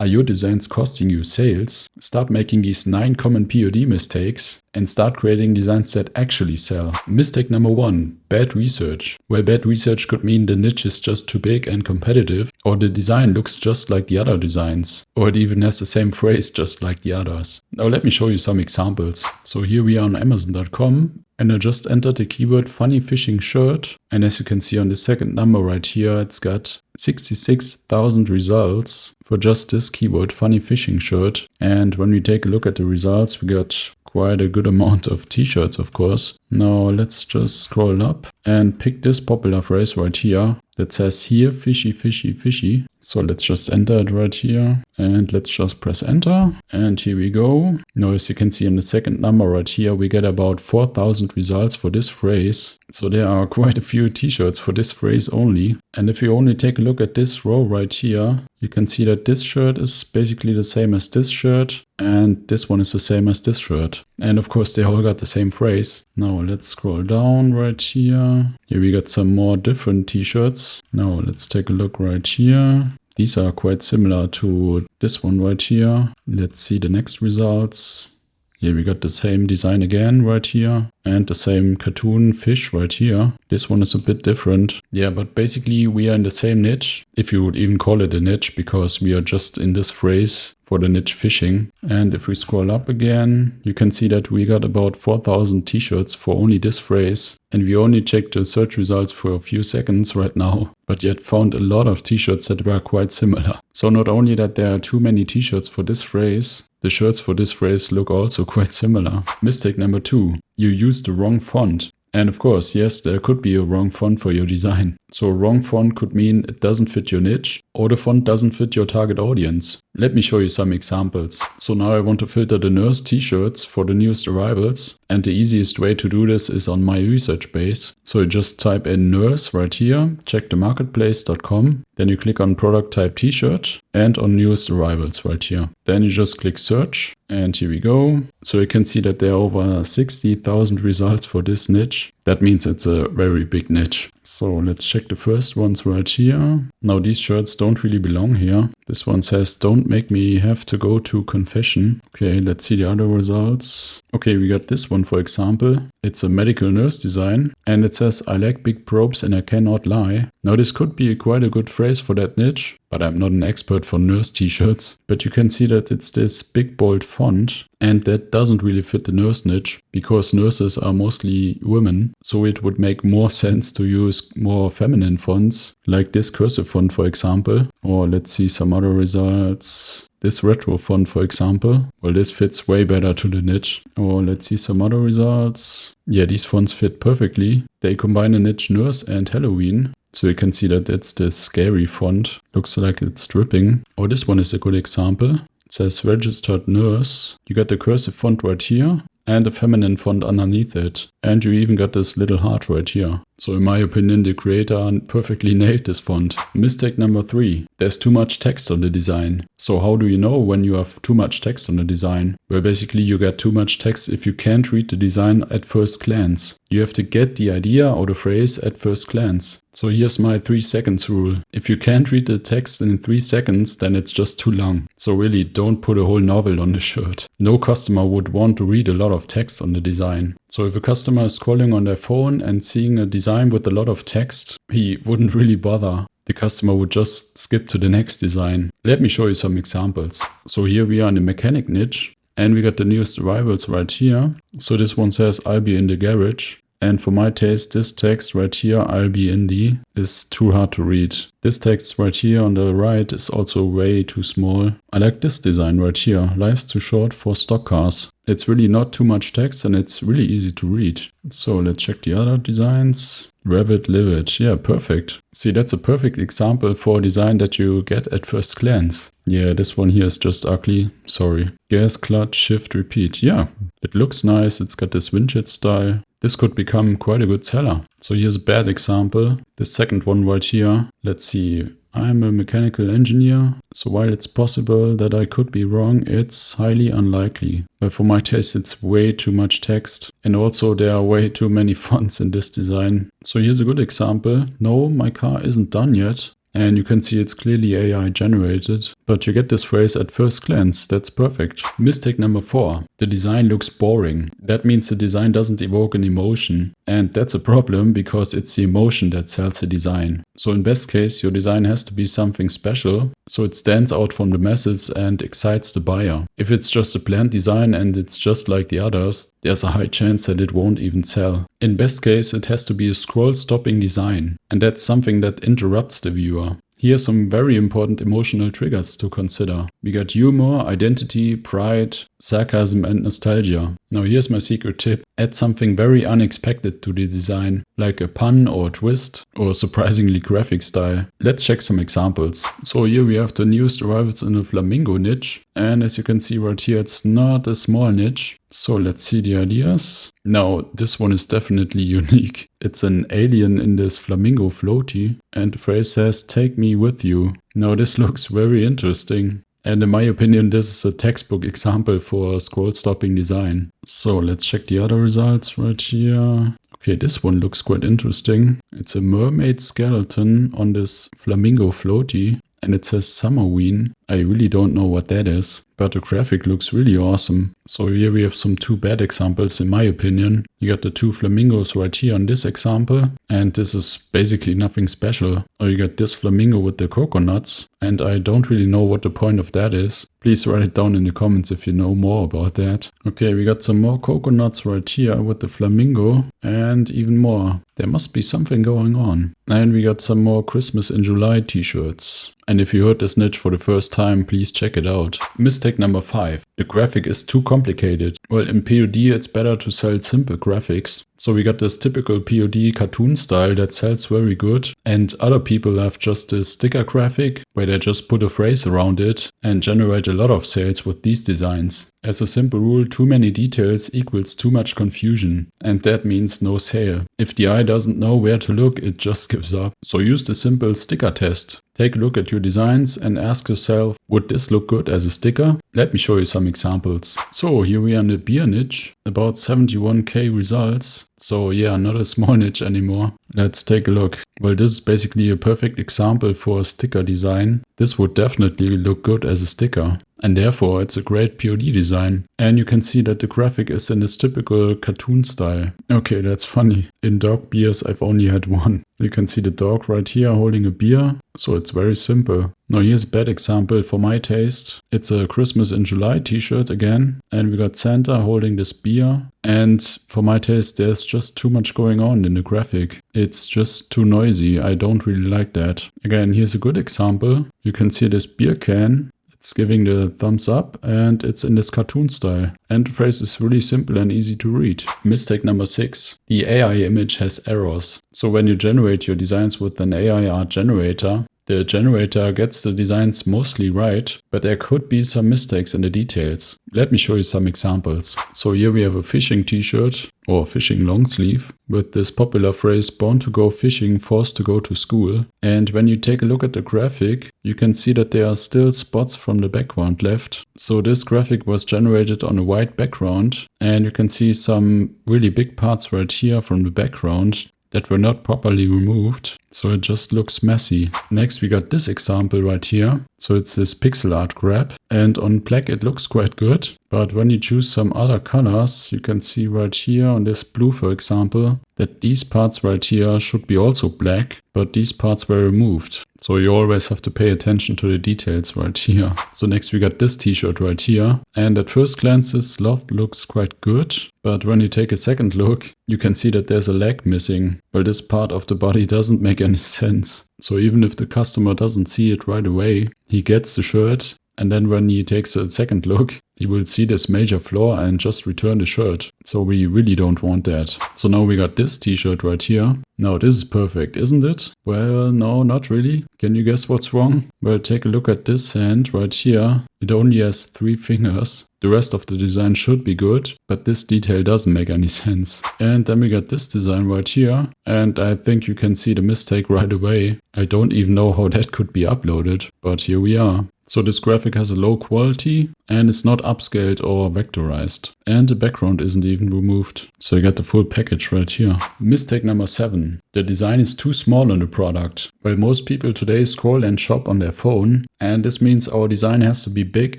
Are your designs costing you sales? Start making these 9 common POD mistakes and start creating designs that actually sell. Mistake number 1, bad research. Well, bad research could mean the niche is just too big and competitive, or the design looks just like the other designs, or it even has the same phrase just like the others. Now let me show you some examples. So here we are on Amazon.com. And I just entered the keyword funny fishing shirt. And as you can see on the second number right here, it's got 66,000 results for just this keyword funny fishing shirt. And when we take a look at the results, we got quite a good amount of t-shirts, of course. Now let's just scroll up and pick this popular phrase right here that says here fishy, fishy, fishy. So let's just enter it right here and let's just press enter. And here we go. Now, as you can see in the second number right here, we get about 4,000 results for this phrase. So there are quite a few t-shirts for this phrase only. And if you only take a look at this row right here, you can see that this shirt is basically the same as this shirt. And this one is the same as this shirt. And of course, they all got the same phrase. Now let's scroll down right here. Here we got some more different t-shirts. Now let's take a look right here. These are quite similar to this one right here. Let's see the next results. Here we got the same design again right here and the same cartoon fish right here. This one is a bit different. Yeah, but basically we are in the same niche, if you would even call it a niche, because we are just in this phrase for the niche fishing. And if we scroll up again, you can see that we got about 4,000 t-shirts for only this phrase. And we only checked the search results for a few seconds right now, but yet found a lot of t-shirts that were quite similar. So not only that there are too many t-shirts for this phrase, the shirts for this phrase look also quite similar. Mistake number 2, you used the wrong font. And of course, yes, there could be a wrong font for your design. So a wrong font could mean it doesn't fit your niche or the font doesn't fit your target audience. Let me show you some examples. So now I want to filter the nurse t-shirts for the newest arrivals. And the easiest way to do this is on my research base. So you just type in nurse right here, check the marketplace.com. Then you click on product type t-shirt and on newest arrivals right here. Then you just click search and here we go. So you can see that there are over 60,000 results for this niche. That means it's a very big niche. So let's check the first ones right here. Now these shirts don't really belong here. This one says, don't make me have to go to confession. Okay, let's see the other results. Okay, we got this one, for example. It's a medical nurse design and it says, I like big probes and I cannot lie. Now this could be quite a good phrase for that niche, but I'm not an expert for nurse t-shirts. But you can see that it's this big bold font and that doesn't really fit the nurse niche because nurses are mostly women. So it would make more sense to use more feminine fonts like this cursive font, for example. Or let's see some other results. This retro font, for example. Well, this fits way better to the niche. Or let's see some other results. Yeah, these fonts fit perfectly. They combine the niche nurse and Halloween. So you can see that it's this scary font. Looks like it's dripping. Or this one is a good example. It says registered nurse. You got the cursive font right here and a feminine font underneath it. And you even got this little heart right here. So in my opinion, the creator perfectly nailed this font. Mistake number 3. There's too much text on the design. So how do you know when you have too much text on the design? Well, basically you get too much text if you can't read the design at first glance. You have to get the idea or the phrase at first glance. So here's my 3 seconds rule. If you can't read the text in 3 seconds, then it's just too long. So really don't put a whole novel on the shirt. No customer would want to read a lot of text on the design. So if a customer is scrolling on their phone and seeing a design with a lot of text, he wouldn't really bother. The customer would just skip to the next design. Let me show you some examples. So here we are in the mechanic niche and we got the newest arrivals right here. So this one says, I'll be in the garage. And for my taste, this text right here, I'll be in the, is too hard to read. This text right here on the right is also way too small. I like this design right here. Life's too short for stock cars. It's really not too much text and it's really easy to read. So let's check the other designs. Revit, live it. Yeah, perfect. See, that's a perfect example for a design that you get at first glance. Yeah, this one here is just ugly. Sorry. Gas, clutch, shift, repeat. Yeah, it looks nice. It's got this vintage style. This could become quite a good seller. So here's a bad example. The second one right here. Let's see. I'm a mechanical engineer, so while it's possible that I could be wrong, it's highly unlikely. But for my taste, it's way too much text. And also there are way too many fonts in this design. So here's a good example. No, my car isn't done yet. And you can see it's clearly AI generated, but you get this phrase at first glance. That's perfect. Mistake number 4. The design looks boring. That means the design doesn't evoke an emotion. And that's a problem because it's the emotion that sells the design. So in best case, your design has to be something special, so it stands out from the masses and excites the buyer. If it's just a bland design and it's just like the others, there's a high chance that it won't even sell. In best case, it has to be a scroll-stopping design, and that's something that interrupts the viewer. Here are some very important emotional triggers to consider. We got humor, identity, pride, sarcasm and nostalgia. Now here's my secret tip. Add something very unexpected to the design, like a pun or a twist or a surprisingly graphic style. Let's check some examples. So here we have the newest arrivals in a flamingo niche, and as you can see right here, it's not a small niche. So let's see the ideas. Now this one is definitely unique. It's an alien in this flamingo floaty, and the phrase says, "Take me with you." Now this looks very interesting. And in my opinion, this is a textbook example for scroll-stopping design. So let's check the other results right here. Okay, this one looks quite interesting. It's a mermaid skeleton on this flamingo floaty, and it says Summerween. I really don't know what that is, but the graphic looks really awesome. So here we have some 2 bad examples in my opinion. You got the 2 flamingos right here on this example, and this is basically nothing special. Or you got this flamingo with the coconuts, and I don't really know what the point of that is. Please write it down in the comments if you know more about that. Okay, we got some more coconuts right here with the flamingo, and even more. There must be something going on. And we got some more Christmas in July t-shirts. And if you heard this niche for the first time, please check it out. Mistake number 5. The graphic is too complicated. Well, in POD it's better to sell simple graphics. So we got this typical POD cartoon style that sells very good, and other people have just this sticker graphic where they just put a phrase around it and generate a lot of sales with these designs. As a simple rule, too many details equals too much confusion, and that means no sale. If the eye doesn't know where to look, it just gives up. So use the simple sticker test. Take a look at your designs and ask yourself, would this look good as a sticker? Let me show you some examples. So here we are in the beer niche, about 71k results. So yeah, not a small niche anymore. Let's take a look. Well, this is basically a perfect example for a sticker design. This would definitely look good as a sticker. And therefore it's a great POD design. And you can see that the graphic is in this typical cartoon style. Okay, that's funny. In dog beers I've only had one. You can see the dog right here holding a beer. So it's very simple. Now here's a bad example for my taste. It's a Christmas in July t-shirt again. And we got Santa holding this beer. And for my taste there's just too much going on in the graphic. It's just too noisy. I don't really like that. Again, here's a good example. You can see this beer can. It's giving the thumbs up and it's in this cartoon style. And the phrase is really simple and easy to read. Mistake number 6. The AI image has errors. So when you generate your designs with an AI art generator, the generator gets the designs mostly right, but there could be some mistakes in the details. Let me show you some examples. So here we have a fishing t-shirt or fishing long sleeve with this popular phrase, born to go fishing, forced to go to school. And when you take a look at the graphic, you can see that there are still spots from the background left. So this graphic was generated on a white background, and you can see some really big parts right here from the background that were not properly removed, so it just looks messy. Next we got this example right here. So it's this pixel art grab, and on black it looks quite good, but when you choose some other colors, you can see right here on this blue for example, that these parts right here should be also black, but these parts were removed. So you always have to pay attention to the details right here. So next we got this t-shirt right here, and at first glance this loft looks quite good, but when you take a second look, you can see that there's a leg missing. Well, this part of the body doesn't make any sense. So even if the customer doesn't see it right away, he gets the shirt, and then when he takes a second look, he will see this major flaw and just return the shirt. So we really don't want that. So now we got this t-shirt right here. Now this is perfect, isn't it? Well, no, not really. Can you guess what's wrong? Well, take a look at this hand right here. It only has 3 fingers. The rest of the design should be good, but this detail doesn't make any sense. And then we got this design right here, and I think you can see the mistake right away. I don't even know how that could be uploaded, but here we are. So this graphic has a low quality and it's not upscaled or vectorized. And the background isn't even removed. So you get the full package right here. Mistake number 7. The design is too small on the product. Well, most people today scroll and shop on their phone, and this means our design has to be big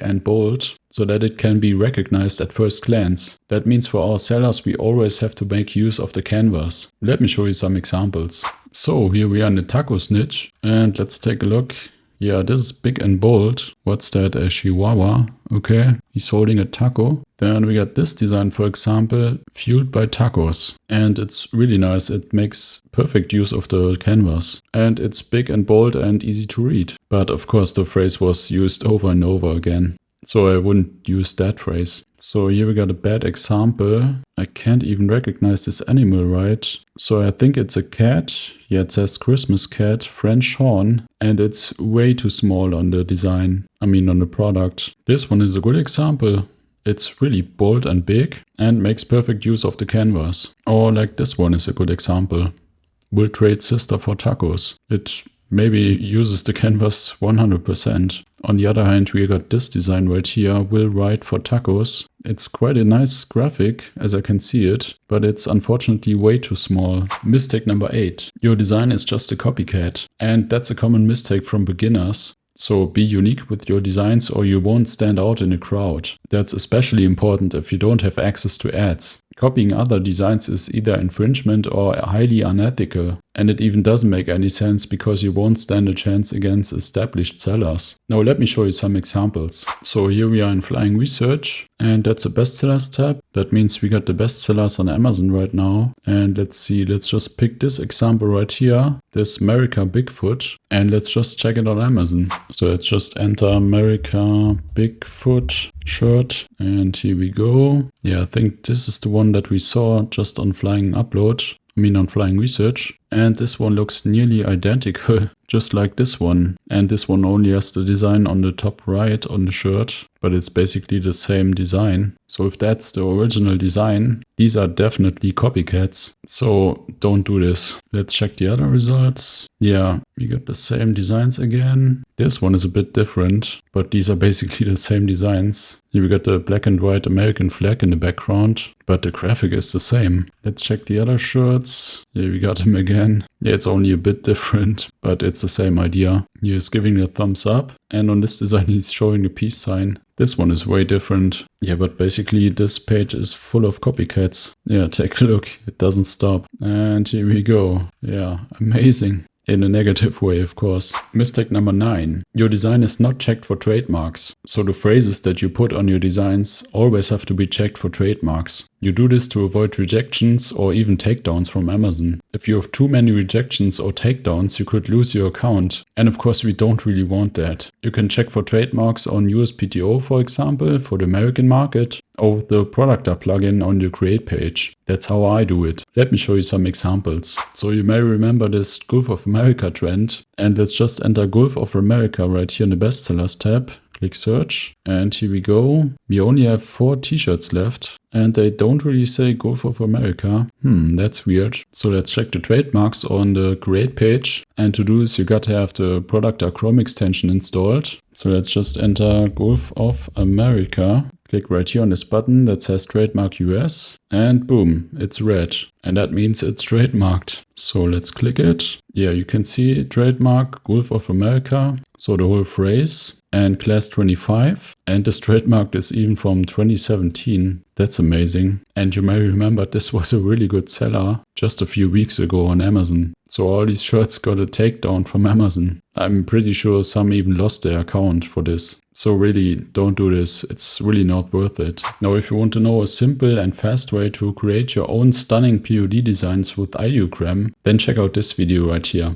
and bold so that it can be recognized at first glance. That means for our sellers we always have to make use of the canvas. Let me show you some examples. So here we are in the tacos niche, and let's take a look. Yeah, this is big and bold. What's that? A chihuahua. Okay, he's holding a taco. Then we got this design, for example, fueled by tacos. And it's really nice. It makes perfect use of the canvas. And it's big and bold and easy to read. But of course the phrase was used over and over again. So I wouldn't use that phrase. So here we got a bad example. I can't even recognize this animal right. So I think it's a cat. Yeah, it says Christmas cat, French horn. And it's way too small on the design. I mean on the product. This one is a good example. It's really bold and big and makes perfect use of the canvas. Or like this one is a good example. Will trade sister for tacos. It maybe uses the canvas 100%. On the other hand, we got this design right here, will write for tacos. It's quite a nice graphic, as I can see it, but it's unfortunately way too small. Mistake number 8. Your design is just a copycat. And that's a common mistake from beginners. So be unique with your designs or you won't stand out in a crowd. That's especially important if you don't have access to ads. Copying other designs is either infringement or highly unethical. And it even doesn't make any sense because you won't stand a chance against established sellers. Now let me show you some examples. So here we are in Flying Research and that's a bestsellers tab. That means we got the bestsellers on Amazon right now. And let's see, let's just pick this example right here. This America Bigfoot, and let's just check it on Amazon. So let's just enter America Bigfoot shirt and here we go. Yeah, I think this is the one that we saw just on Flying Research. And this one looks nearly identical, just like this one. And this one only has the design on the top right on the shirt, but it's basically the same design. So if that's the original design, these are definitely copycats. So don't do this. Let's check the other results. Yeah, we got the same designs again. This one is a bit different, but these are basically the same designs. Here we got the black and white American flag in the background, but the graphic is the same. Let's check the other shirts. Here we got him again. Yeah, it's only a bit different, but it's the same idea. He's giving a thumbs up, and on this design he's showing a peace sign. This one is way different. Yeah, but basically this page is full of copycats. Yeah, take a look. It doesn't stop. And here we go. Yeah, amazing. In a negative way, of course. Mistake number 9. Your design is not checked for trademarks. So the phrases that you put on your designs always have to be checked for trademarks. You do this to avoid rejections or even takedowns from Amazon. If you have too many rejections or takedowns, you could lose your account. And of course, we don't really want that. You can check for trademarks on USPTO, for example, for the American market, or with the Producta plugin on your Create page. That's how I do it. Let me show you some examples. So you may remember this Gulf of America trend. And let's just enter Gulf of America right here in the bestsellers tab. Click search and here we go. We only have 4 t-shirts left and they don't really say Gulf of America. That's weird. So let's check the trademarks on the Create page. And to do this, you got to have the Producta Chrome extension installed. So let's just enter Gulf of America. Click right here on this button that says Trademark US and boom, it's red. And that means it's trademarked. So let's click it. Yeah, you can see trademark Gulf of America. So the whole phrase and class 25. And this trademark is even from 2017. That's amazing. And you may remember this was a really good seller just a few weeks ago on Amazon. So all these shirts got a takedown from Amazon. I'm pretty sure some even lost their account for this. So really, don't do this. It's really not worth it. Now, if you want to know a simple and fast way to create your own stunning POD designs with Ideogram, then check out this video right here.